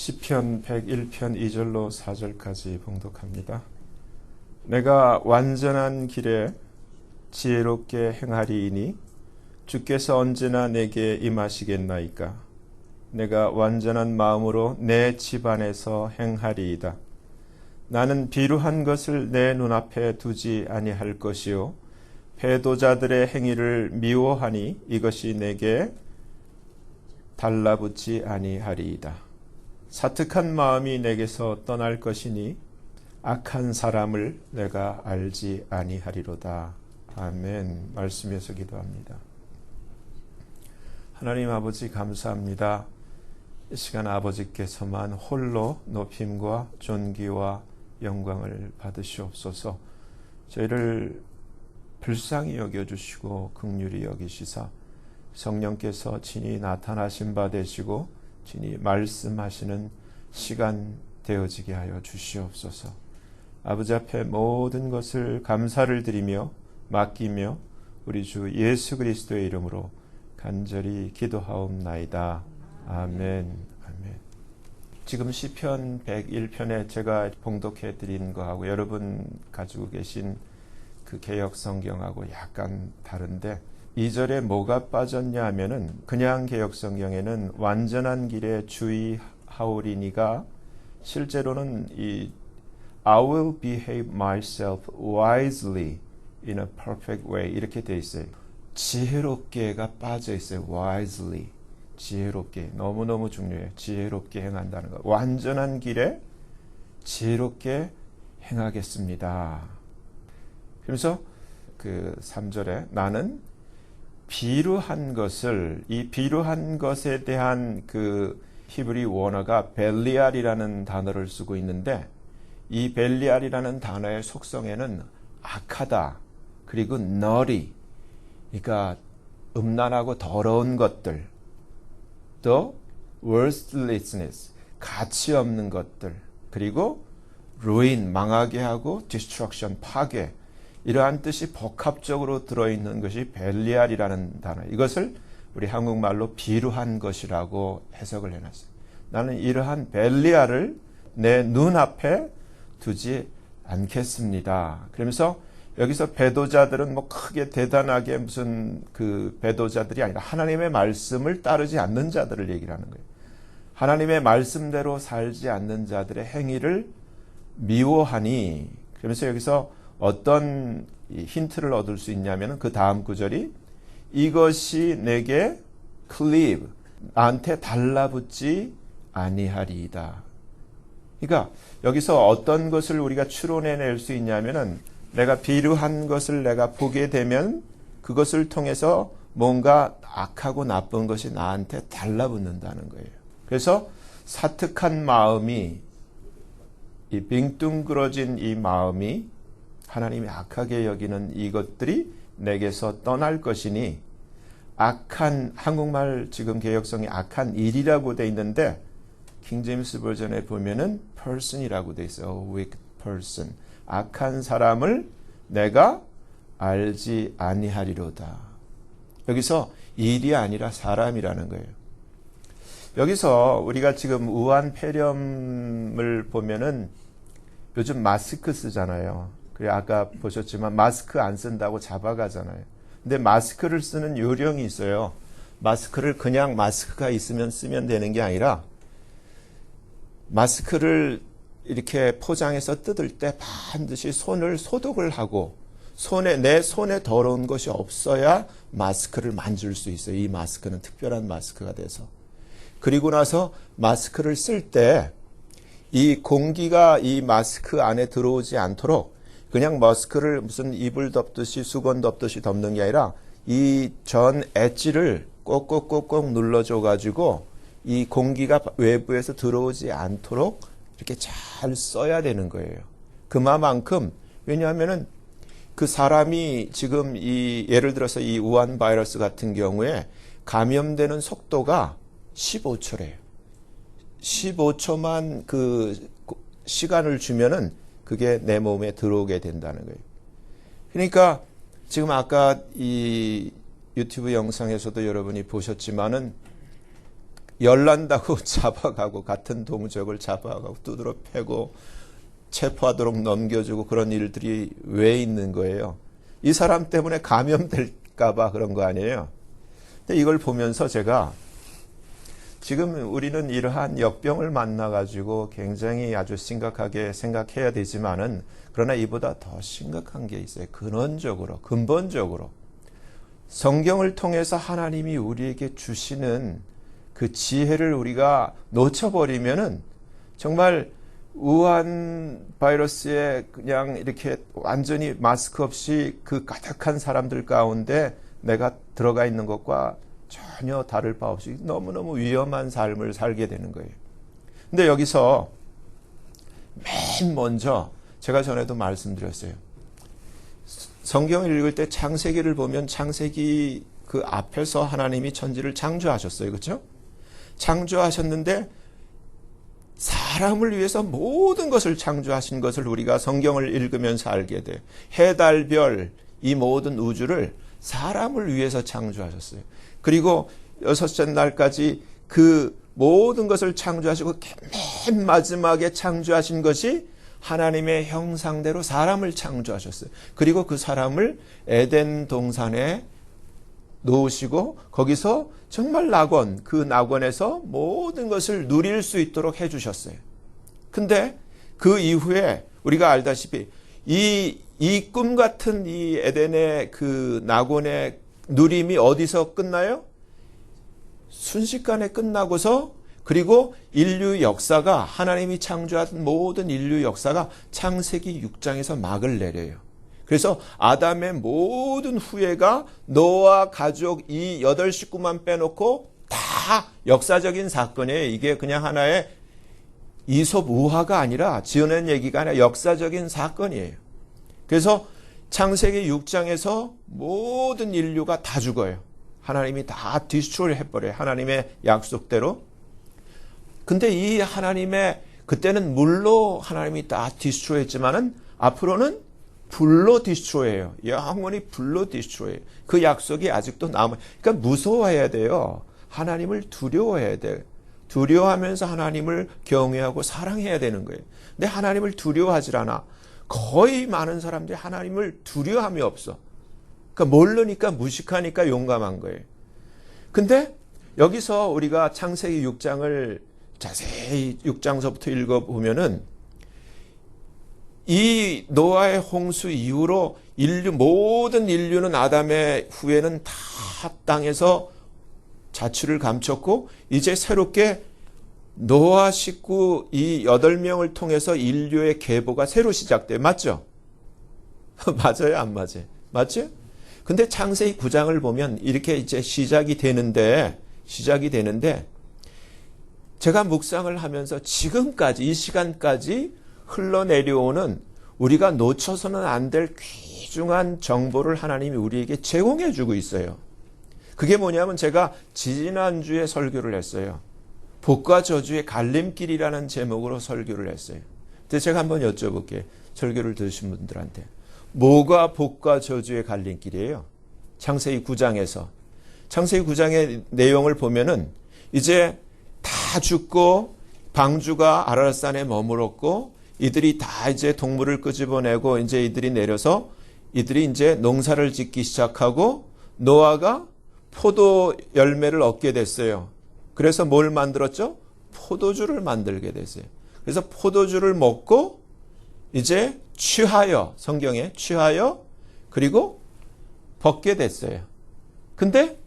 시편 101편 2절로 4절까지 봉독합니다. 내가 완전한 길에 지혜롭게 행하리이니 주께서 언제나 내게 임하시겠나이까. 내가 완전한 마음으로 내 집안에서 행하리이다. 나는 비루한 것을 내 눈앞에 두지 아니할 것이요 배도자들의 행위를 미워하니 이것이 내게 달라붙지 아니하리이다. 사특한 마음이 내게서 떠날 것이니 악한 사람을 내가 알지 아니하리로다. 아멘. 말씀에서 기도합니다. 하나님 아버지 감사합니다. 이 시간 아버지께서만 홀로 높임과 존귀와 영광을 받으시옵소서. 저희를 불쌍히 여겨주시고 긍휼히 여기시사 성령께서 친히 나타나신 바 되시고 친히 말씀하시는 시간 되어지게 하여 주시옵소서. 아버지 앞에 모든 것을 감사를 드리며 맡기며 우리 주 예수 그리스도의 이름으로 간절히 기도하옵나이다. 아멘. 아멘. 지금 시편 101편에 제가 봉독해 드린 거하고 여러분 가지고 계신 그 개역 성경하고 약간 다른데 2절에 뭐가 빠졌냐 하면은 그냥 개역 성경에는 완전한 길에 주의하오리니가 실제로는 이 I will behave myself wisely in a perfect way 이렇게 돼 있어요. 지혜롭게가 빠져 있어요. wisely. 지혜롭게. 너무너무 중요해요. 지혜롭게 행한다는 거. 완전한 길에 지혜롭게 행하겠습니다. 그래서 그 3절에 나는 비루한 것을 이 비루한 것에 대한 그 히브리 원어가 벨리알이라는 단어를 쓰고 있는데 이 벨리알이라는 단어의 속성에는 악하다 그리고 너리 그러니까 음란하고 더러운 것들 또 worthlessness 가치 없는 것들 그리고 ruin 망하게 하고 destruction 파괴 이러한 뜻이 복합적으로 들어있는 것이 벨리알이라는 단어. 이것을 우리 한국말로 비루한 것이라고 해석을 해놨어요. 나는 이러한 벨리알을 내 눈앞에 두지 않겠습니다. 그러면서 여기서 배도자들은 뭐 크게 대단하게 무슨 그 배도자들이 아니라 하나님의 말씀을 따르지 않는 자들을 얘기를 하는 거예요. 하나님의 말씀대로 살지 않는 자들의 행위를 미워하니 그러면서 여기서 어떤 힌트를 얻을 수 있냐면 그 다음 구절이 이것이 내게 cleave 나한테 달라붙지 아니하리이다. 그러니까 여기서 어떤 것을 우리가 추론해낼 수 있냐면은 내가 비루한 것을 내가 보게 되면 그것을 통해서 뭔가 악하고 나쁜 것이 나한테 달라붙는다는 거예요. 그래서 사특한 마음이 이 빙뚱그러진 이 마음이 하나님이 악하게 여기는 이것들이 내게서 떠날 것이니 악한 한국말 지금 개역성이 악한 일이라고 돼 있는데 킹제임스 버전에 보면은 person이라고 돼 있어요. wicked person. 악한 사람을 내가 알지 아니하리로다. 여기서 일이 아니라 사람이라는 거예요. 여기서 우리가 지금 우한 폐렴을 보면은 요즘 마스크 쓰잖아요. 그래 아까 보셨지만 마스크 안 쓴다고 잡아가잖아요. 근데 마스크를 쓰는 요령이 있어요. 마스크를 그냥 마스크가 있으면 쓰면 되는 게 아니라 마스크를 이렇게 포장해서 뜯을 때 반드시 손을 소독을 하고 내 손에 더러운 것이 없어야 마스크를 만질 수 있어요. 이 마스크는 특별한 마스크가 돼서. 그리고 나서 마스크를 쓸 때 이 공기가 이 마스크 안에 들어오지 않도록 그냥 마스크를 무슨 이불 덮듯이 수건 덮듯이 덮는 게 아니라 이 전 엣지를 꼭꼭꼭꼭 눌러줘 가지고 이 공기가 외부에서 들어오지 않도록 이렇게 잘 써야 되는 거예요. 그만큼 왜냐하면은 그 사람이 지금 이 예를 들어서 이 우한 바이러스 같은 경우에 감염되는 속도가 15초래요. 15초만 그 시간을 주면은 그게 내 몸에 들어오게 된다는 거예요. 그러니까 지금 아까 이 유튜브 영상에서도 여러분이 보셨지만은 열난다고 잡아가고 같은 동족을 잡아가고 두드러 패고 체포하도록 넘겨주고 그런 일들이 왜 있는 거예요? 이 사람 때문에 감염될까 봐 그런 거 아니에요? 근데 이걸 보면서 제가 지금 우리는 이러한 역병을 만나가지고 굉장히 아주 심각하게 생각해야 되지만은 그러나 이보다 더 심각한 게 있어요. 근원적으로, 근본적으로. 성경을 통해서 하나님이 우리에게 주시는 그 지혜를 우리가 놓쳐버리면은 정말 우한 바이러스에 그냥 이렇게 완전히 마스크 없이 그 가득한 사람들 가운데 내가 들어가 있는 것과 전혀 다를 바 없이 너무너무 위험한 삶을 살게 되는 거예요. 근데 여기서 맨 먼저 제가 전에도 말씀드렸어요. 성경을 읽을 때 창세기를 보면 창세기 그 앞에서 하나님이 천지를 창조하셨어요. 그렇죠? 창조하셨는데 사람을 위해서 모든 것을 창조하신 것을 우리가 성경을 읽으면서 알게 돼. 해, 달, 별, 이 모든 우주를 사람을 위해서 창조하셨어요. 그리고 여섯째 날까지 그 모든 것을 창조하시고 맨 마지막에 창조하신 것이 하나님의 형상대로 사람을 창조하셨어요. 그리고 그 사람을 에덴 동산에 놓으시고 거기서 정말 낙원, 그 낙원에서 모든 것을 누릴 수 있도록 해주셨어요. 근데 그 이후에 우리가 알다시피 이 꿈 같은 이 에덴의 그 낙원의 누림이 어디서 끝나요? 순식간에 끝나고서 그리고 인류 역사가 하나님이 창조한 모든 인류 역사가 창세기 6장에서 막을 내려요. 그래서 아담의 모든 후예가 노아 가족 이 8식구만 빼놓고 다 역사적인 사건이에요. 이게 그냥 하나의 이솝 우화가 아니라 지어낸 얘기가 아니라 역사적인 사건이에요. 그래서 창세기 6장에서 모든 인류가 다 죽어요. 하나님이 다 디스트로이 해버려요. 하나님의 약속대로. 근데 이 하나님의 그때는 물로 하나님이 다 디스트로이 했지만은 앞으로는 불로 디스트로이해요. 영원히 불로 디스트로이해요. 그 약속이 아직도 남아요. 그러니까 무서워해야 돼요. 하나님을 두려워해야 돼요. 두려워하면서 하나님을 경외하고 사랑해야 되는 거예요. 근데 하나님을 두려워하질 않아. 거의 많은 사람들이 하나님을 두려움이 없어. 그러니까 모르니까 무식하니까 용감한 거예요. 근데 여기서 우리가 창세기 6장을 자세히 6장서부터 읽어보면은 이 노아의 홍수 이후로 모든 인류는 아담의 후에는 다 땅에서 자취를 감췄고 이제 새롭게 노아 식구 이 8명을 통해서 인류의 계보가 새로 시작돼요. 맞죠? 맞아요? 안 맞아요? 맞죠? 근데 창세기 9장을 보면 이렇게 이제 시작이 되는데 제가 묵상을 하면서 지금까지 이 시간까지 흘러내려오는 우리가 놓쳐서는 안 될 귀중한 정보를 하나님이 우리에게 제공해 주고 있어요. 그게 뭐냐면 제가 지난주에 설교를 했어요. 복과 저주의 갈림길이라는 제목으로 설교를 했어요. 근데 제가 한번 여쭤볼게요. 설교를 들으신 분들한테. 뭐가 복과 저주의 갈림길이에요? 창세기 9장에서. 창세기 9장의 내용을 보면은 이제 다 죽고 방주가 아라랏산에 머물었고 이들이 다 이제 동물을 끄집어내고 이제 이들이 내려서 이들이 이제 농사를 짓기 시작하고 노아가 포도 열매를 얻게 됐어요. 그래서 뭘 만들었죠? 포도주를 만들게 됐어요. 그래서 포도주를 먹고 이제 취하여 성경에 취하여 그리고 벗게 됐어요. 근데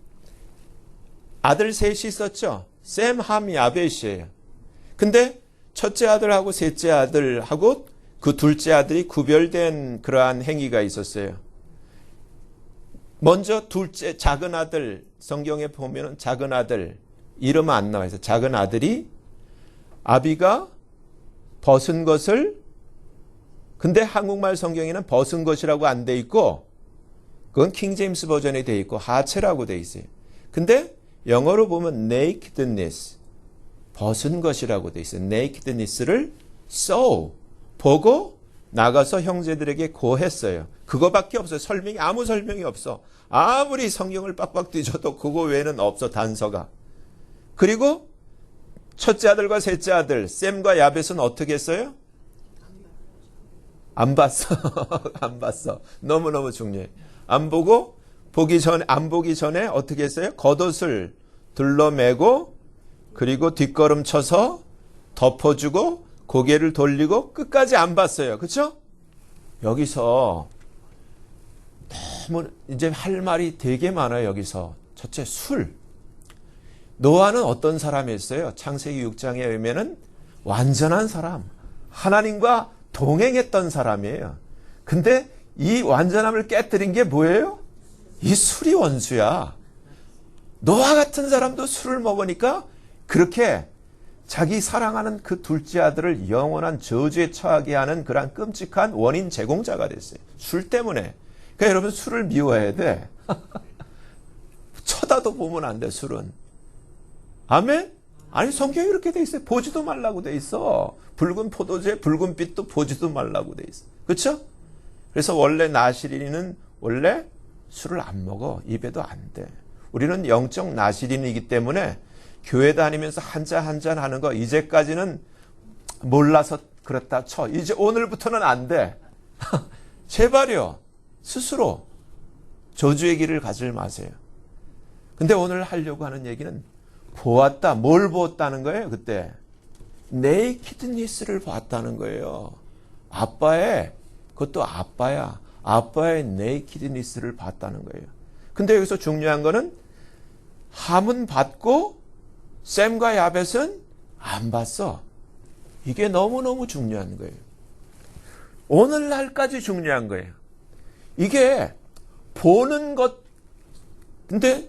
아들 셋이 있었죠. 셈, 함, 야벳이에요. 근데 첫째 아들하고 셋째 아들하고 그 둘째 아들이 구별된 그러한 행위가 있었어요. 먼저 둘째 작은 아들 성경에 보면은 작은 아들 이름 안 나와 있어요. 작은 아들이 아비가 벗은 것을 근데 한국말 성경에는 벗은 것이라고 안 돼 있고 그건 킹제임스 버전에 돼 있고 하체라고 돼 있어요. 근데 영어로 보면 nakedness 벗은 것이라고 돼 있어요. nakedness를 보고 나가서 형제들에게 고했어요. 그거밖에 없어요. 아무 설명이 없어. 아무리 성경을 빡빡 뒤져도 그거 외에는 없어 단서가. 그리고 첫째 아들과 셋째 아들 셈과 야벳은 어떻게 했어요? 안 봤어. 안 봤어. 너무너무 중요해. 안 보고 안 보기 전에 어떻게 했어요? 겉옷을 둘러매고 그리고 뒷걸음 쳐서 덮어주고 고개를 돌리고 끝까지 안 봤어요. 그렇죠? 여기서 너무 이제 할 말이 되게 많아요. 여기서 첫째 술. 노아는 어떤 사람이었어요? 창세기 6장에 보면은 완전한 사람, 하나님과 동행했던 사람이에요. 근데 이 완전함을 깨뜨린 게 뭐예요? 이 술이 원수야. 노아 같은 사람도 술을 먹으니까 그렇게 자기 사랑하는 그 둘째 아들을 영원한 저주에 처하게 하는 그런 끔찍한 원인 제공자가 됐어요. 술 때문에. 그러니까 여러분 술을 미워해야 돼. 쳐다도 보면 안 돼, 술은. 아멘? 아니 성경이 이렇게 돼 있어요. 보지도 말라고 돼 있어. 붉은 포도주에 붉은 빛도 보지도 말라고 돼 있어. 그렇죠? 그래서 원래 나시린은 원래 술을 안 먹어. 입에도 안 돼. 우리는 영적 나시린이기 때문에 교회 다니면서 한 잔 한 잔 하는 거 이제까지는 몰라서 그렇다 쳐. 이제 오늘부터는 안 돼. 제발요. 스스로 저주의 길을 가지 마세요. 근데 오늘 하려고 하는 얘기는 보았다. 뭘 보았다는 거예요? 그때 네이키드니스를 봤다는 거예요. 그것도 아빠야. 아빠의 네이키드니스를 봤다는 거예요. 근데 여기서 중요한 거는 함은 봤고 셈과 야벳은 안 봤어. 이게 너무너무 중요한 거예요. 오늘날까지 중요한 거예요. 이게 보는 것, 근데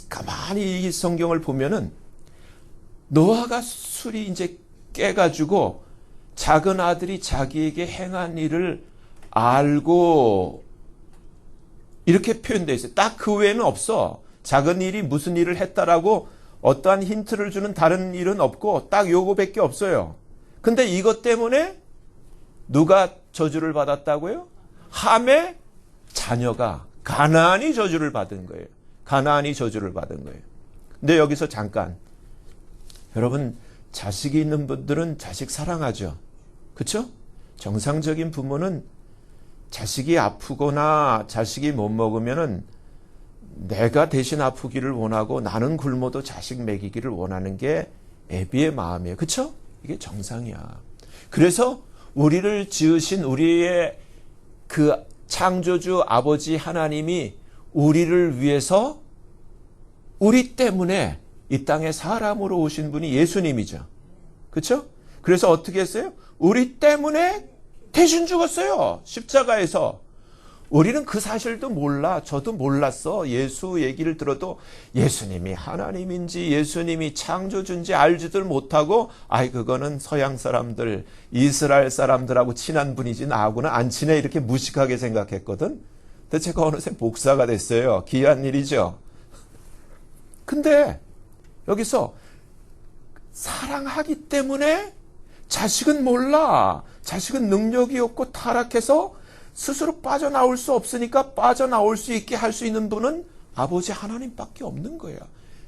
가만히 이 성경을 보면은 노아가 술이 이제 깨가지고 작은 아들이 자기에게 행한 일을 알고 이렇게 표현되어 있어요. 딱 그 외에는 없어. 작은 일이 무슨 일을 했다라고 어떠한 힌트를 주는 다른 일은 없고 딱 요거밖에 없어요. 근데 이것 때문에 누가 저주를 받았다고요? 함의 자녀가 가나안이 저주를 받은 거예요. 가나안이 저주를 받은 거예요. 근데 여기서 잠깐 여러분 자식이 있는 분들은 자식 사랑하죠. 그렇죠? 정상적인 부모는 자식이 아프거나 자식이 못 먹으면은 내가 대신 아프기를 원하고 나는 굶어도 자식 먹이기를 원하는 게 애비의 마음이에요. 그렇죠? 이게 정상이야. 그래서 우리를 지으신 우리의 그 창조주 아버지 하나님이 우리를 위해서 우리 때문에 이 땅에 사람으로 오신 분이 예수님이죠. 그렇죠? 그래서 어떻게 했어요? 우리 때문에 대신 죽었어요. 십자가에서. 우리는 그 사실도 몰라. 저도 몰랐어. 예수 얘기를 들어도 예수님이 하나님인지 예수님이 창조주인지 알지들 못하고 그거는 서양 사람들, 이스라엘 사람들하고 친한 분이지 나하고는 안 친해 이렇게 무식하게 생각했거든. 근데 제가 어느새 목사가 됐어요. 귀한 일이죠. 근데 여기서 사랑하기 때문에 자식은 몰라. 자식은 능력이 없고 타락해서 스스로 빠져나올 수 없으니까 빠져나올 수 있게 할 수 있는 분은 아버지 하나님밖에 없는 거예요.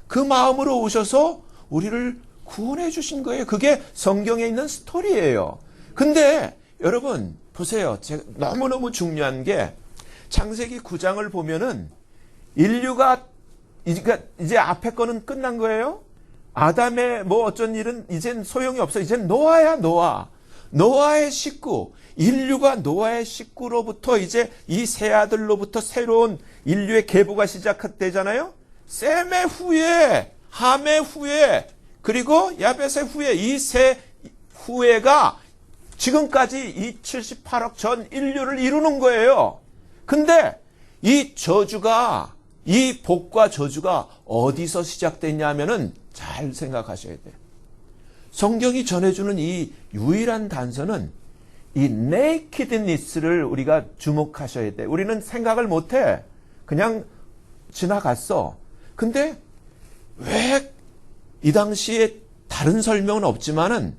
그 마음으로 오셔서 우리를 구원해 주신 거예요. 그게 성경에 있는 스토리예요. 근데 여러분 보세요. 제가 너무너무 중요한 게 창세기 9장을 보면은 인류가 이제 앞에 거는 끝난 거예요. 아담의 뭐 어쩐 일은 이젠 소용이 없어. 이젠 노아야, 노아. 노아의 식구. 인류가 노아의 식구로부터 이제 이 세 아들로부터 새로운 인류의 계보가 시작되잖아요. 셈의 후에, 함의 후에, 그리고 야벳의 후에 이 세 후에가 지금까지 이 78억 전 인류를 이루는 거예요. 근데 이 저주가, 이 복과 저주가 어디서 시작됐냐면은 잘 생각하셔야 돼요. 성경이 전해주는 이 유일한 단서는 이 nakedness를 우리가 주목하셔야 돼. 우리는 생각을 못해. 그냥 지나갔어. 근데 왜 이 당시에 다른 설명은 없지만은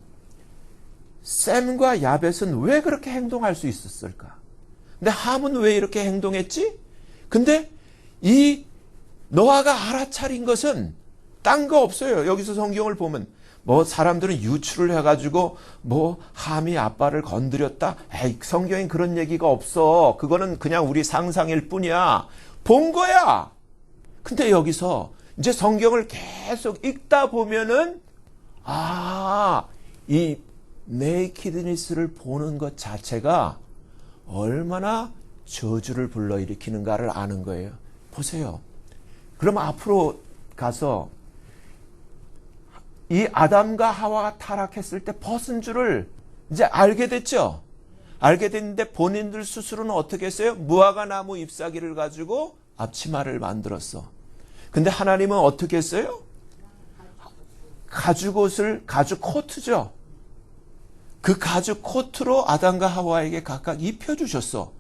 셈과 야벳은 왜 그렇게 행동할 수 있었을까? 근데 함은 왜 이렇게 행동했지? 근데 이 노아가 알아차린 것은 딴 거 없어요. 여기서 성경을 보면 뭐 사람들은 유추를 해가지고 뭐 함이 아빠를 건드렸다. 에이, 성경엔 그런 얘기가 없어. 그거는 그냥 우리 상상일 뿐이야. 본 거야. 근데 여기서 이제 성경을 계속 읽다 보면은 이 네이키드니스를 보는 것 자체가 얼마나 저주를 불러일으키는가를 아는 거예요. 보세요. 그럼 앞으로 가서 이 아담과 하와가 타락했을 때 벗은 줄을 이제 알게 됐죠. 알게 됐는데 본인들 스스로는 어떻게 했어요? 무화과 나무 잎사귀를 가지고 앞치마를 만들었어. 근데 하나님은 어떻게 했어요? 가죽옷을, 가죽 코트죠. 그 가죽 코트로 아담과 하와에게 각각 입혀주셨어.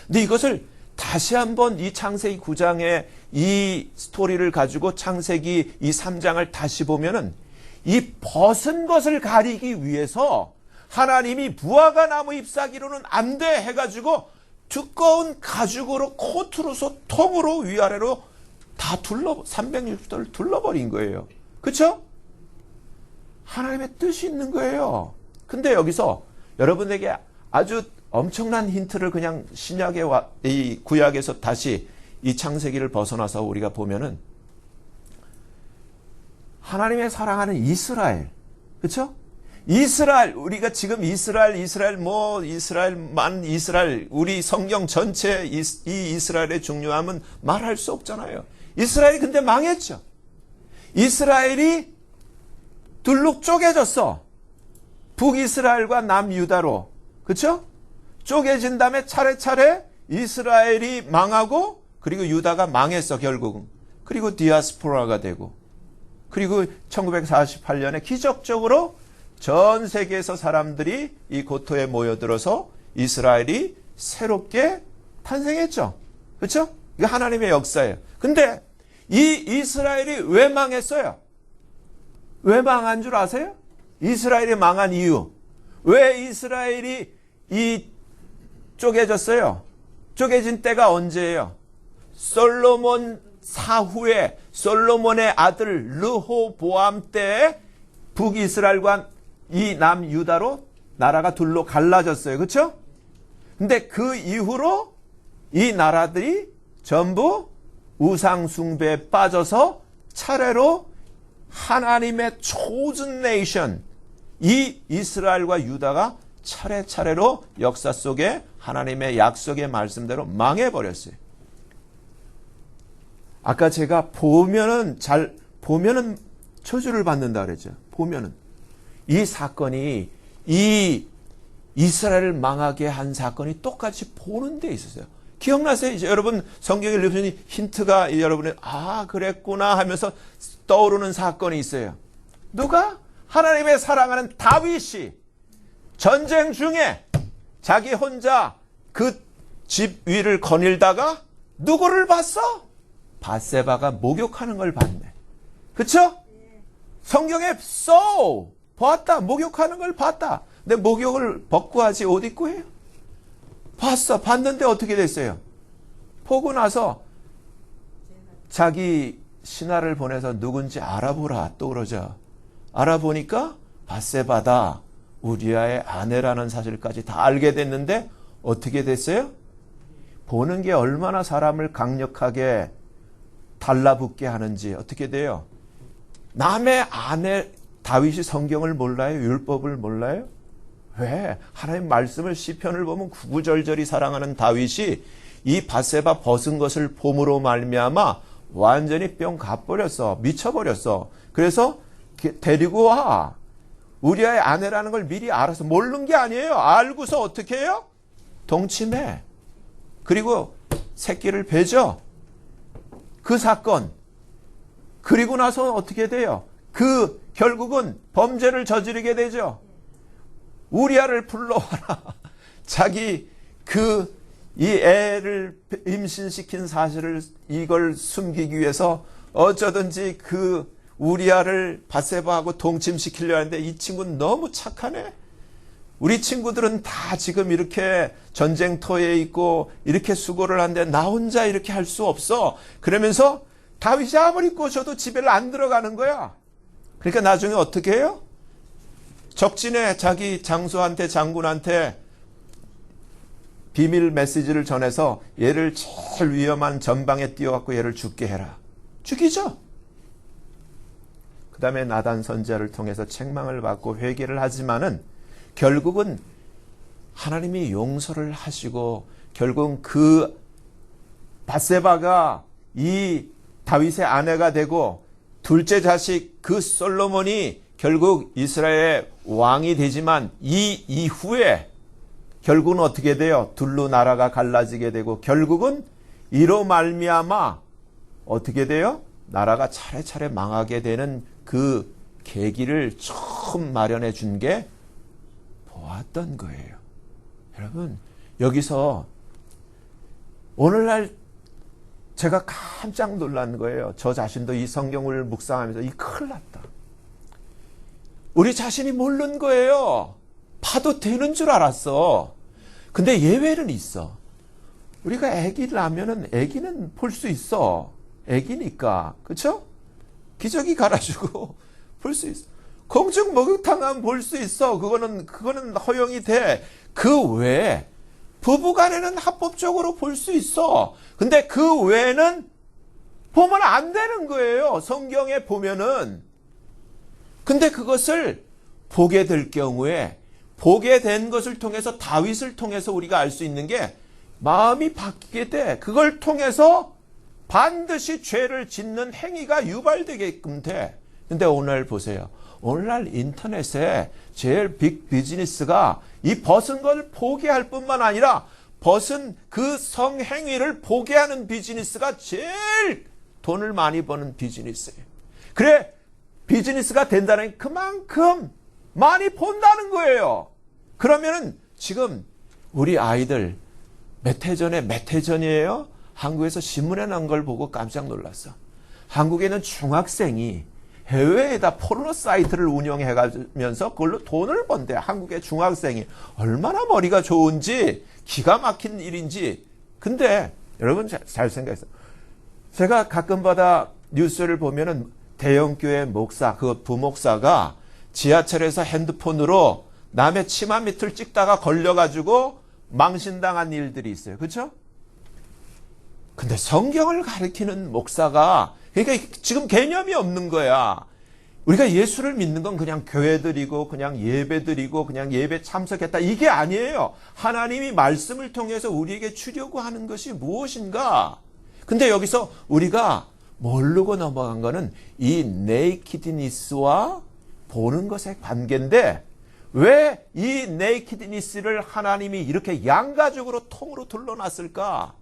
근데 이것을 다시 한번 이 창세기 9장의 이 스토리를 가지고 창세기 이 3장을 다시 보면은 이 벗은 것을 가리기 위해서 하나님이 무화과 나무 잎사귀로는 안 돼 해가지고 두꺼운 가죽으로 코트로서 통으로 위아래로 다 360도를 둘러버린 거예요. 그렇죠? 하나님의 뜻이 있는 거예요. 근데 여기서 여러분에게 아주 엄청난 힌트를 그냥 이 구약에서 다시 이 창세기를 벗어나서 우리가 보면은 하나님의 사랑하는 이스라엘, 그렇죠? 이스라엘, 우리가 지금 이스라엘, 우리 성경 전체 이 이스라엘의 중요함은 말할 수 없잖아요. 이스라엘이 근데 망했죠. 이스라엘이 둘로 쪼개졌어. 북이스라엘과 남유다로, 그렇죠? 쪼개진 다음에 차례차례 이스라엘이 망하고 그리고 유다가 망했어 결국은. 그리고 디아스포라가 되고 그리고 1948년에 기적적으로 전 세계에서 사람들이 이 고토에 모여들어서 이스라엘이 새롭게 탄생했죠. 그렇죠? 이게 하나님의 역사예요. 근데 이 이스라엘이 왜 망했어요? 왜 망한 줄 아세요? 이스라엘이 망한 이유. 왜 이스라엘이 쪼개졌어요? 쪼개진 때가 언제예요? 솔로몬 사후에 솔로몬의 아들 르호보암 때에 북이스라엘과 이 남유다로 나라가 둘로 갈라졌어요. 그렇죠? 근데 그 이후로 이 나라들이 전부 우상 숭배에 빠져서 차례로 하나님의 chosen nation, 이 이스라엘과 유다가 차례차례로 역사 속에 하나님의 약속의 말씀대로 망해버렸어요. 아까 제가 보면은 저주를 받는다 그랬죠. 보면은. 이 사건이, 이 이스라엘을 망하게 한 사건이 똑같이 보는 데 있었어요. 기억나세요? 이제 여러분 성경을 읽으니 힌트가 여러분의 그랬구나 하면서 떠오르는 사건이 있어요. 누가? 하나님의 사랑하는 다윗이 전쟁 중에 자기 혼자 그 집 위를 거닐다가 누구를 봤어? 밧세바가 목욕하는 걸 봤네. 그쵸? 성경에 봤다. 목욕하는 걸 봤다. 근데 목욕을 벗고 하지 옷 입고 해요? 봤는데 어떻게 됐어요? 보고 나서 자기 신하를 보내서 누군지 알아보라 또 그러죠. 알아보니까 밧세바다, 우리아의 아내라는 사실까지 다 알게 됐는데 어떻게 됐어요? 보는 게 얼마나 사람을 강력하게 달라붙게 하는지 어떻게 돼요? 남의 아내, 다윗이 성경을 몰라요? 율법을 몰라요? 왜? 하나님 말씀을 시편을 보면 구구절절히 사랑하는 다윗이 이 밧세바 벗은 것을 봄으로 말미암아 완전히 뿅 가버렸어. 미쳐버렸어. 그래서 데리고 와. 우리아의 아내라는 걸 미리 알아서 모르는 게 아니에요. 알고서 어떻게 해요? 동침해. 그리고 새끼를 베죠. 그 사건. 그리고 나서 어떻게 돼요? 결국은 범죄를 저지르게 되죠. 우리아를 불러와라. 자기 이 애를 임신시킨 사실을 이걸 숨기기 위해서 어쩌든지 우리아를 밧세바하고 동침시키려 하는데 이 친구는 너무 착하네. 우리 친구들은 다 지금 이렇게 전쟁터에 있고 이렇게 수고를 하는데 나 혼자 이렇게 할 수 없어. 그러면서 다윗이 아무리 꼬셔도 집에를 안 들어가는 거야. 그러니까 나중에 어떻게 해요? 적진에 자기 장수한테, 장군한테 비밀 메시지를 전해서 얘를 제일 위험한 전방에 띄워갖고 얘를 죽게 해라. 죽이죠. 그 다음에 나단 선지자를 통해서 책망을 받고 회개를 하지만은 결국은 하나님이 용서를 하시고 결국은 그 바세바가 이 다윗의 아내가 되고 둘째 자식 그 솔로몬이 결국 이스라엘의 왕이 되지만 이 이후에 결국은 어떻게 돼요? 둘로 나라가 갈라지게 되고 결국은 이로 말미암아 어떻게 돼요? 나라가 차례차례 망하게 되는 그 계기를 처음 마련해 준 게 보았던 거예요. 여러분, 여기서 오늘날 제가 깜짝 놀란 거예요. 저 자신도 이 성경을 묵상하면서 이 큰일 났다. 우리 자신이 모르는 거예요. 봐도 되는 줄 알았어. 근데 예외는 있어. 우리가 아기를 낳으면은 아기는 볼 수 있어. 아기니까. 그쵸? 기저귀 갈아주고 볼 수 있어. 공중 목욕탕 하면 볼 수 있어. 그거는 허용이 돼. 그 외에 부부간에는 합법적으로 볼 수 있어. 근데 그 외에는 보면 안 되는 거예요. 성경에 보면은. 근데 그것을 보게 될 경우에 보게 된 것을 통해서 다윗을 통해서 우리가 알 수 있는 게 마음이 바뀌게 돼. 그걸 통해서 반드시 죄를 짓는 행위가 유발되게끔 돼. 근데 오늘 보세요. 오늘날 인터넷에 제일 빅 비즈니스가 이 벗은 걸 보게 할 뿐만 아니라 벗은 그 성행위를 보게 하는 비즈니스가 제일 돈을 많이 버는 비즈니스예요. 그래, 비즈니스가 된다는 게 그만큼 많이 본다는 거예요. 그러면은 지금 우리 아이들 몇 해 전이에요? 한국에서 신문에 난 걸 보고 깜짝 놀랐어. 한국에는 중학생이 해외에다 포르노 사이트를 운영해가면서 그걸로 돈을 번대. 한국의 중학생이 얼마나 머리가 좋은지 기가 막힌 일인지. 근데 여러분 잘 생각해서 제가 가끔마다 뉴스를 보면은 대형교회 목사, 그 부목사가 지하철에서 핸드폰으로 남의 치마 밑을 찍다가 걸려가지고 망신당한 일들이 있어요. 그렇죠? 근데 성경을 가르치는 목사가 그러니까 지금 개념이 없는 거야. 우리가 예수를 믿는 건 그냥 교회드리고 그냥 예배드리고 그냥 예배 참석했다. 이게 아니에요. 하나님이 말씀을 통해서 우리에게 주려고 하는 것이 무엇인가? 근데 여기서 우리가 모르고 넘어간 거는 이 네이키드니스와 보는 것의 관계인데 왜 이 네이키드니스를 하나님이 이렇게 양가적으로 통으로 둘러놨을까?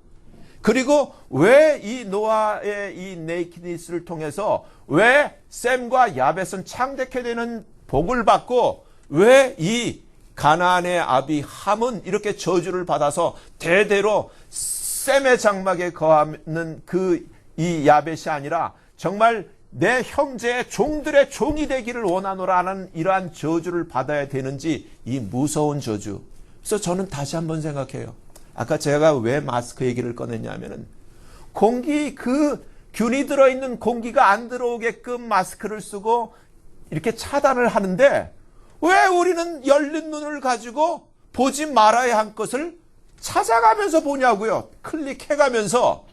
그리고 왜 이 노아의 이 네이키드니스를 통해서 왜 셈과 야벳은 창대케 되는 복을 받고 왜 이 가나안의 아비 함은 이렇게 저주를 받아서 대대로 셈의 장막에 거하는 그 이 야벳이 아니라 정말 내 형제의 종들의 종이 되기를 원하노라 하는 이러한 저주를 받아야 되는지 이 무서운 저주. 그래서 저는 다시 한번 생각해요. 아까 제가 왜 마스크 얘기를 꺼냈냐면은 공기 그 균이 들어있는 공기가 안 들어오게끔 마스크를 쓰고 이렇게 차단을 하는데 왜 우리는 열린 눈을 가지고 보지 말아야 할 것을 찾아가면서 보냐고요. 클릭해가면서.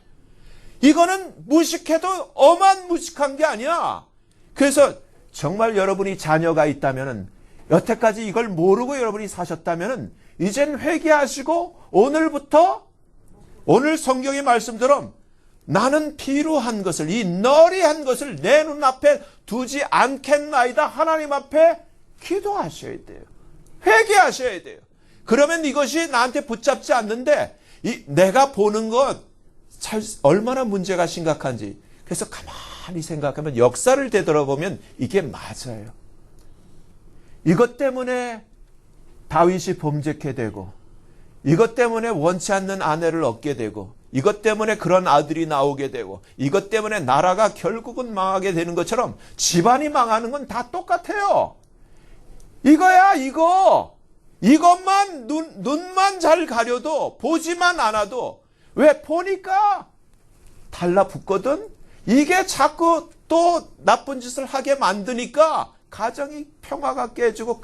이거는 무식해도 엄한 무식한 게 아니야. 그래서 정말 여러분이 자녀가 있다면은 여태까지 이걸 모르고 여러분이 사셨다면은 이젠 회개하시고 오늘부터 오늘 성경의 말씀처럼 나는 피로한 것을 이 너리한 것을 내 눈앞에 두지 않겠나이다. 하나님 앞에 기도하셔야 돼요. 회개하셔야 돼요. 그러면 이것이 나한테 붙잡지 않는데 내가 보는 것 얼마나 문제가 심각한지. 그래서 가만히 생각하면 역사를 되돌아보면 이게 맞아요. 이것 때문에 다윗이 범죄케 되고 이것 때문에 원치 않는 아내를 얻게 되고 이것 때문에 그런 아들이 나오게 되고 이것 때문에 나라가 결국은 망하게 되는 것처럼 집안이 망하는 건 다 똑같아요. 이거야 이거. 이것만 눈만 잘 가려도 보지만 않아도 왜 보니까 달라붙거든. 이게 자꾸 또 나쁜 짓을 하게 만드니까 가정이 평화가 깨지고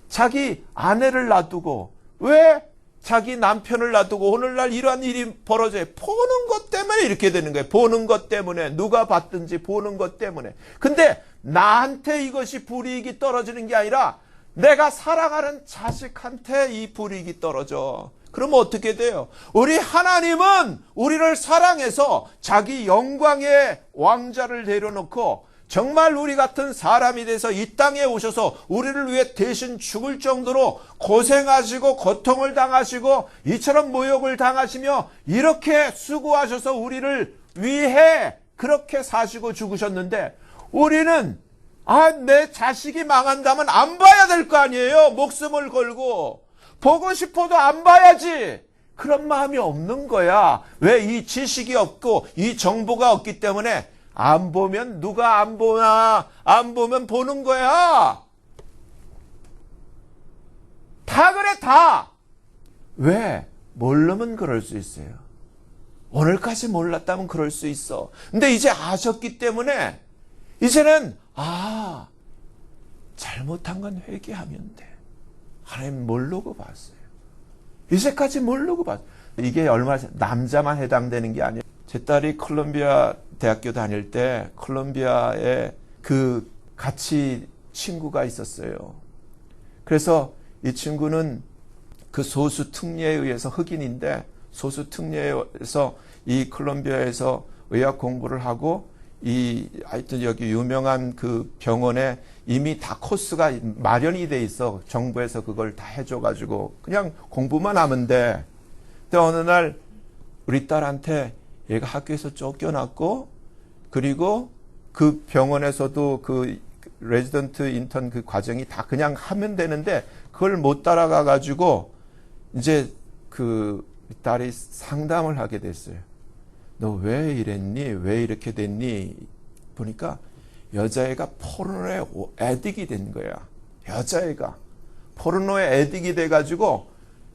자기 아내를 놔두고, 왜 자기 남편을 놔두고 오늘날 이러한 일이 벌어져요? 보는 것 때문에 이렇게 되는 거예요. 보는 것 때문에. 누가 봤든지 보는 것 때문에. 근데 나한테 이것이 불이익이 떨어지는 게 아니라 내가 사랑하는 자식한테 이 불이익이 떨어져. 그러면 어떻게 돼요? 우리 하나님은 우리를 사랑해서 자기 영광의 왕자를 내려놓고 정말 우리 같은 사람이 돼서 이 땅에 오셔서 우리를 위해 대신 죽을 정도로 고생하시고 고통을 당하시고 이처럼 모욕을 당하시며 이렇게 수고하셔서 우리를 위해 그렇게 사시고 죽으셨는데 우리는 내 자식이 망한다면 안 봐야 될 거 아니에요. 목숨을 걸고 보고 싶어도 안 봐야지. 그런 마음이 없는 거야. 왜? 이 지식이 없고 이 정보가 없기 때문에 안 보면 누가 안 보나? 안 보면 보는 거야. 다 그래, 다. 왜? 모르면 그럴 수 있어요. 오늘까지 몰랐다면 그럴 수 있어. 근데 이제 아셨기 때문에 이제는 잘못한 건 회개하면 돼. 하나님 모르고 봤어요. 이제까지 모르고 봤어요. 이게 얼마 남자만 해당되는 게 아니에요. 제 딸이 콜롬비아 대학교 다닐 때 콜롬비아에 그 같이 친구가 있었어요. 그래서 이 친구는 그 소수 특례에 의해서 흑인인데 소수 특례에서 이 콜롬비아에서 의학 공부를 하고 하여튼 여기 유명한 그 병원에 이미 다 코스가 마련이 돼 있어. 정부에서 그걸 다 해줘가지고 그냥 공부만 하면 돼. 근데 어느 날 우리 딸한테 얘가 학교에서 쫓겨났고 그리고 그 병원에서도 그 레지던트 인턴 그 과정이 다 그냥 하면 되는데 그걸 못 따라가 가지고 이제 그 딸이 상담을 하게 됐어요. 너 왜 이랬니? 왜 이렇게 됐니? 보니까 여자애가 포르노에 애딕이 된 거야. 여자애가 포르노에 애딕이 돼가지고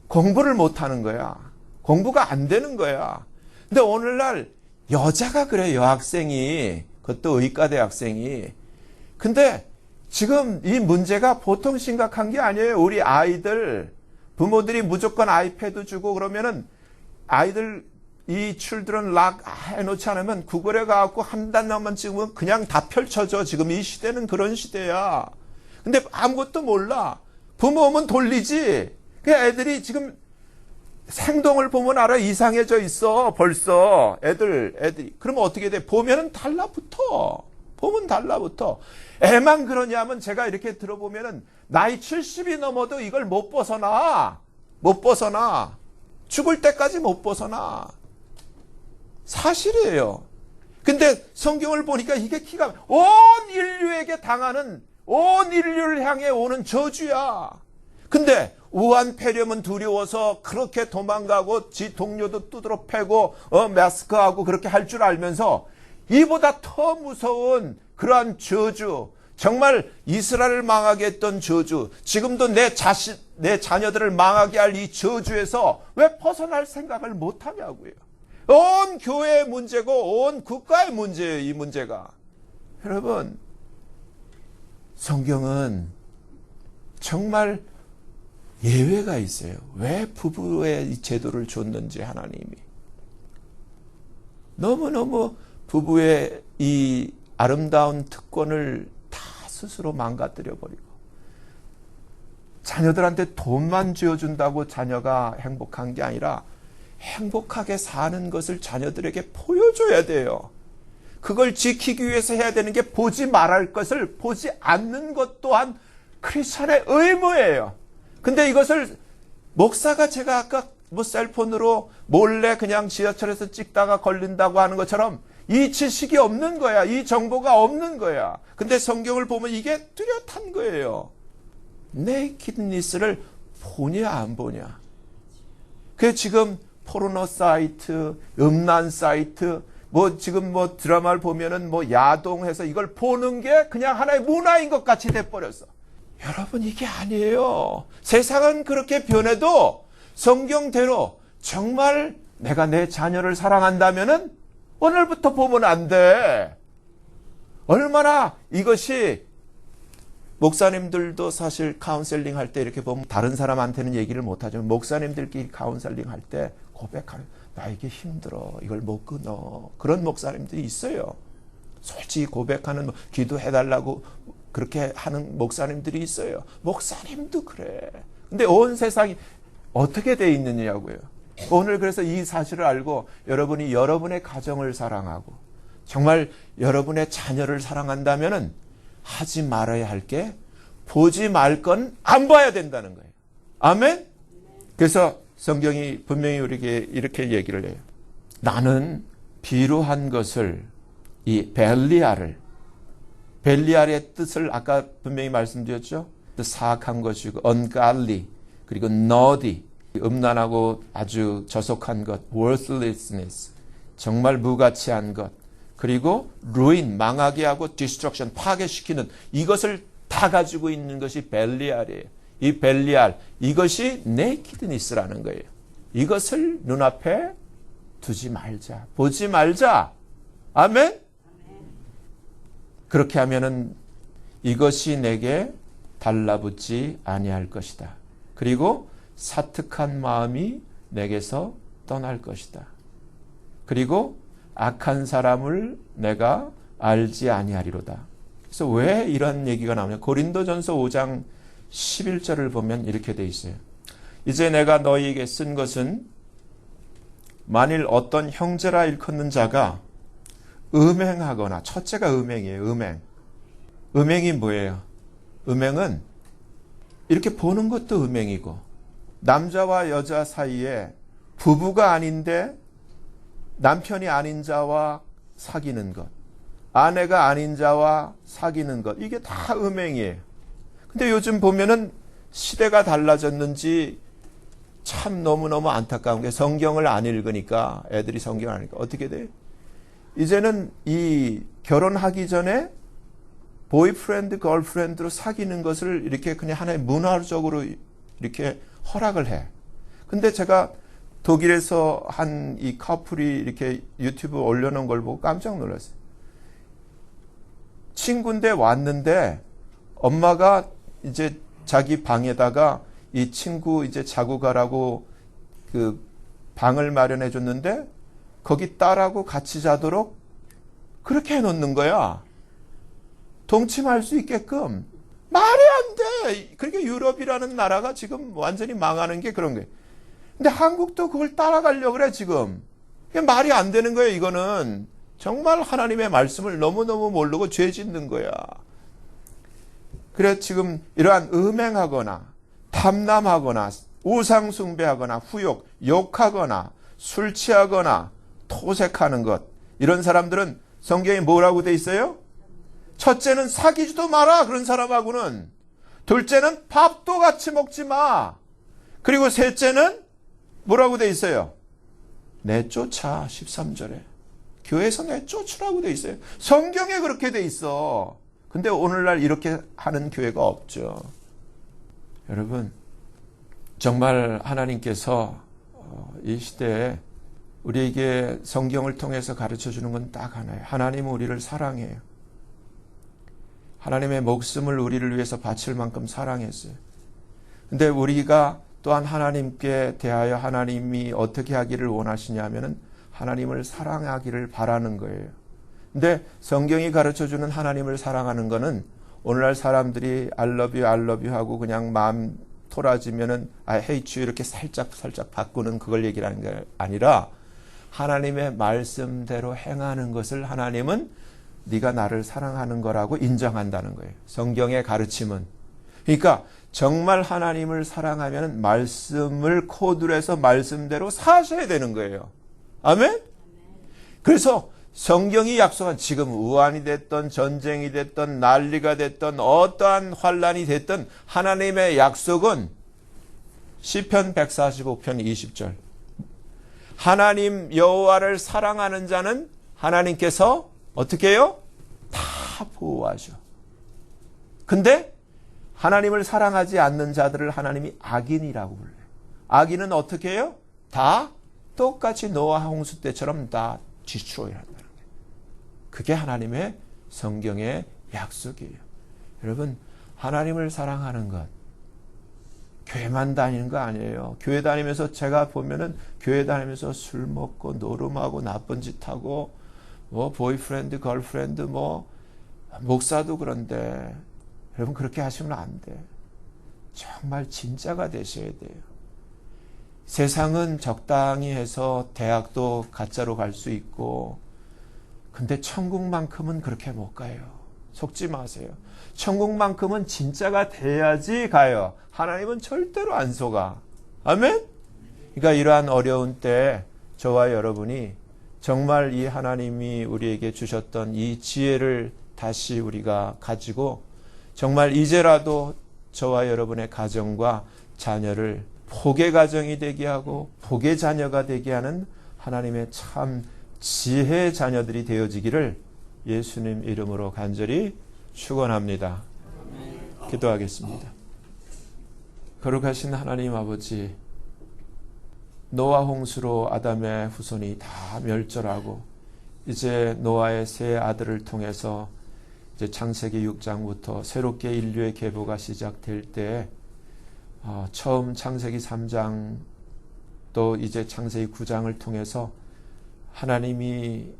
공부를 못하는 거야. 공부가 안 되는 거야. 근데 오늘날 여자가 그래, 여학생이. 그것도 의과대 학생이. 근데 지금 이 문제가 보통 심각한 게 아니에요. 우리 아이들, 부모들이 무조건 아이패드 주고 그러면은 아이들 이 children lock 해놓지 않으면 구글에 가갖고 한 단어만 찍으면 그냥 다 펼쳐져. 지금 이 시대는 그런 시대야. 근데 아무것도 몰라. 부모 오면 돌리지. 그 애들이 지금 행동을 보면 알아. 이상해져 있어. 벌써. 애들이. 그러면 어떻게 돼? 보면은 달라붙어. 보면 달라붙어. 애만 그러냐면 제가 이렇게 들어보면은 나이 70이 넘어도 이걸 못 벗어나. 못 벗어나. 죽을 때까지 못 벗어나. 사실이에요. 근데 성경을 보니까 이게 온 인류에게 당하는, 온 인류를 향해 오는 저주야. 근데 우한 폐렴은 두려워서 그렇게 도망가고 지 동료도 두드러 패고 마스크하고 그렇게 할 줄 알면서 이보다 더 무서운 그러한 저주, 정말 이스라엘을 망하게 했던 저주, 지금도 내 자녀들을 망하게 할 이 저주에서 왜 벗어날 생각을 못하냐고요. 온 교회의 문제고 온 국가의 문제예요, 이 문제가. 여러분, 성경은 정말 예외가 있어요. 왜 부부의 이 제도를 줬는지 하나님이. 너무너무 부부의 이 아름다운 특권을 다 스스로 망가뜨려 버리고 자녀들한테 돈만 쥐어준다고 자녀가 행복한 게 아니라 행복하게 사는 것을 자녀들에게 보여줘야 돼요. 그걸 지키기 위해서 해야 되는 게 보지 말할 것을 보지 않는 것 또한 크리스천의 의무예요. 근데 이것을 목사가 제가 아까 셀폰으로 몰래 그냥 지하철에서 찍다가 걸린다고 하는 것처럼 이 지식이 없는 거야. 이 정보가 없는 거야. 근데 성경을 보면 이게 뚜렷한 거예요. 네이키드니스를 보냐 안 보냐. 그게 지금 포르노 사이트, 음란 사이트, 지금 드라마를 보면은 야동해서 이걸 보는 게 그냥 하나의 문화인 것 같이 돼버렸어. 여러분, 이게 아니에요. 세상은 그렇게 변해도 성경대로 정말 내가 내 자녀를 사랑한다면은 오늘부터 보면 안 돼. 얼마나 이것이 목사님들도 사실 카운셀링 할 때 이렇게 보면 다른 사람한테는 얘기를 못하지만 목사님들끼리 카운셀링 할 때 고백하는, 나 이게 힘들어, 이걸 못 끊어. 그런 목사님들이 있어요. 솔직히 고백하는, 기도해달라고 그렇게 하는 목사님들이 있어요. 목사님도 그래. 근데 온 세상이 어떻게 돼 있느냐고요. 오늘 그래서 이 사실을 알고 여러분이 여러분의 가정을 사랑하고 정말 여러분의 자녀를 사랑한다면은 하지 말아야 할 게, 보지 말 건 안 봐야 된다는 거예요. 아멘? 그래서 성경이 분명히 우리에게 이렇게 얘기를 해요. 나는 비루한 것을, 이 벨리알의 뜻을 아까 분명히 말씀드렸죠. 사악한 것이고 ungodly, 그리고 naughty, 음란하고 아주 저속한 것, worthlessness, 정말 무가치한 것, 그리고 ruin, 망하게 하고 destruction, 파괴시키는, 이것을 다 가지고 있는 것이 벨리알이에요. 이 벨리알, 이것이 nakedness라는 거예요. 이것을 눈앞에 두지 말자, 보지 말자. 아멘? 그렇게 하면은 이것이 내게 달라붙지 아니할 것이다. 그리고 사특한 마음이 내게서 떠날 것이다. 그리고 악한 사람을 내가 알지 아니하리로다. 그래서 왜 이런 얘기가 나오냐? 고린도전서 5장 11절을 보면 이렇게 돼 있어요. 이제 내가 너희에게 쓴 것은 만일 어떤 형제라 일컫는 자가 음행하거나, 첫째가 음행이에요. 음행이 뭐예요? 음행은 이렇게 보는 것도 음행이고, 남자와 여자 사이에 부부가 아닌데 남편이 아닌 자와 사귀는 것, 아내가 아닌 자와 사귀는 것, 이게 다 음행이에요. 근데 요즘 보면은 시대가 달라졌는지 참 너무너무 안타까운 게, 성경을 안 읽으니까, 애들이 성경을 안 읽으니까 어떻게 돼요? 이제는 이 결혼하기 전에 보이프렌드, 걸프렌드로 사귀는 것을 이렇게 그냥 하나의 문화적으로 이렇게 허락을 해. 근데 제가 독일에서 한 이 커플이 이렇게 유튜브 올려놓은 걸 보고 깜짝 놀랐어요. 친구인데 왔는데 엄마가 이제 자기 방에다가 이 친구 이제 자고 가라고 그 방을 마련해 줬는데 거기 딸하고 같이 자도록 그렇게 해놓는 거야. 동침할 수 있게끔. 말이 안 돼. 그러니까 유럽이라는 나라가 지금 완전히 망하는 게 그런 거예요. 근데 한국도 그걸 따라가려고 그래, 지금. 이게 말이 안 되는 거예요, 이거는. 정말 하나님의 말씀을 너무너무 모르고 죄 짓는 거야. 그래, 지금 이러한 음행하거나, 탐남하거나, 우상숭배하거나, 후욕, 욕하거나, 술 취하거나, 토색하는 것. 이런 사람들은 성경에 뭐라고 돼 있어요? 첫째는 사귀지도 마라, 그런 사람하고는. 둘째는 밥도 같이 먹지 마. 그리고 셋째는 뭐라고 돼 있어요? 내쫓아, 13절에. 교회에서 내쫓으라고 돼 있어요. 성경에 그렇게 돼 있어. 근데 오늘날 이렇게 하는 교회가 없죠. 여러분, 정말 하나님께서 이 시대에 우리에게 성경을 통해서 가르쳐 주는 건 딱 하나예요. 하나님은 우리를 사랑해요. 하나님의 목숨을 우리를 위해서 바칠 만큼 사랑했어요. 근데 우리가 또한 하나님께 대하여 하나님이 어떻게 하기를 원하시냐 하면은 하나님을 사랑하기를 바라는 거예요. 근데 성경이 가르쳐주는 하나님을 사랑하는 거는 오늘날 사람들이 I love you 하고 그냥 마음 토라지면은 I hate you 이렇게 살짝 바꾸는 그걸 얘기하는 게 아니라 하나님의 말씀대로 행하는 것을 하나님은 네가 나를 사랑하는 거라고 인정한다는 거예요. 성경의 가르침은. 그러니까 정말 하나님을 사랑하면 말씀을 코드로 해서 말씀대로 사셔야 되는 거예요. 아멘? 그래서 성경이 약속한, 지금 우환이 됐던 전쟁이 됐던 난리가 됐던 어떠한 환란이 됐던 하나님의 약속은 시편 145편 20절. 하나님 여호와를 사랑하는 자는 하나님께서 어떻게 해요? 다 보호하셔. 근데 하나님을 사랑하지 않는 자들을 하나님이 악인이라고 불러요. 악인은 어떻게 해요? 다 똑같이 노아 홍수 때처럼 다 destroy 한다는 거예요. 그게 하나님의 성경의 약속이에요. 여러분, 하나님을 사랑하는 것. 교회만 다니는 거 아니에요. 교회 다니면서 제가 보면은 교회 다니면서 술 먹고 노름하고 나쁜 짓 하고 뭐 보이프렌드, 걸프렌드 뭐 목사도 그런데 여러분 그렇게 하시면 안 돼. 정말 진짜가 되셔야 돼요. 세상은 적당히 해서 대학도 가짜로 갈 수 있고 근데 천국만큼은 그렇게 못 가요. 속지 마세요. 천국만큼은 진짜가 돼야지 가요. 하나님은 절대로 안 속아. 아멘? 그러니까 이러한 어려운 때 저와 여러분이 정말 이 하나님이 우리에게 주셨던 이 지혜를 다시 우리가 가지고 정말 이제라도 저와 여러분의 가정과 자녀를 복의 가정이 되게 하고 복의 자녀가 되게 하는 하나님의 참 지혜의 자녀들이 되어지기를 예수님 이름으로 간절히 축원합니다. 기도하겠습니다. 거룩하신 하나님 아버지, 노아 홍수로 아담의 후손이 다 멸절하고 이제 노아의 세 아들을 통해서 이제 창세기 6장부터 새롭게 인류의 계보가 시작될 때 처음 창세기 3장 또 이제 창세기 9장을 통해서 하나님이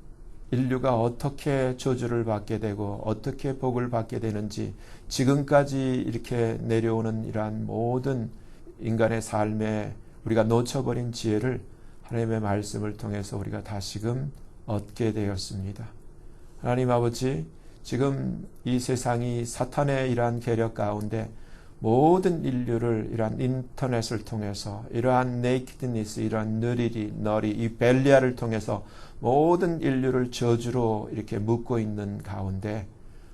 인류가 어떻게 저주를 받게 되고 어떻게 복을 받게 되는지 지금까지 이렇게 내려오는 이러한 모든 인간의 삶에 우리가 놓쳐버린 지혜를 하나님의 말씀을 통해서 우리가 다시금 얻게 되었습니다. 하나님 아버지, 지금 이 세상이 사탄의 이러한 계략 가운데 모든 인류를 이러한 인터넷을 통해서 이러한 네이키드니스, 이러한 너리, 이 벨리아를 통해서 모든 인류를 저주로 이렇게 묶고 있는 가운데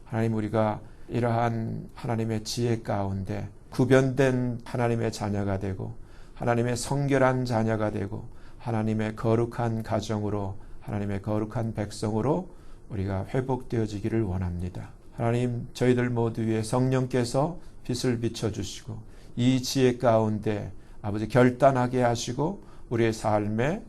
하나님 우리가 이러한 하나님의 지혜 가운데 구변된 하나님의 자녀가 되고 하나님의 성결한 자녀가 되고 하나님의 거룩한 가정으로 하나님의 거룩한 백성으로 우리가 회복되어지기를 원합니다. 하나님 저희들 모두 위에 성령께서 빛을 비춰주시고 이 지혜 가운데 아버지 결단하게 하시고 우리의 삶에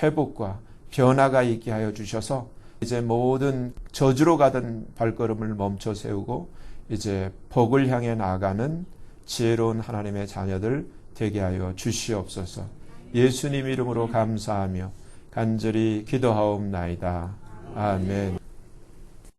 회복과 변화가 있게 하여 주셔서 이제 모든 저주로 가던 발걸음을 멈춰 세우고 이제 복을 향해 나아가는 지혜로운 하나님의 자녀들 되게 하여 주시옵소서. 예수님 이름으로 감사하며 간절히 기도하옵나이다. 아멘.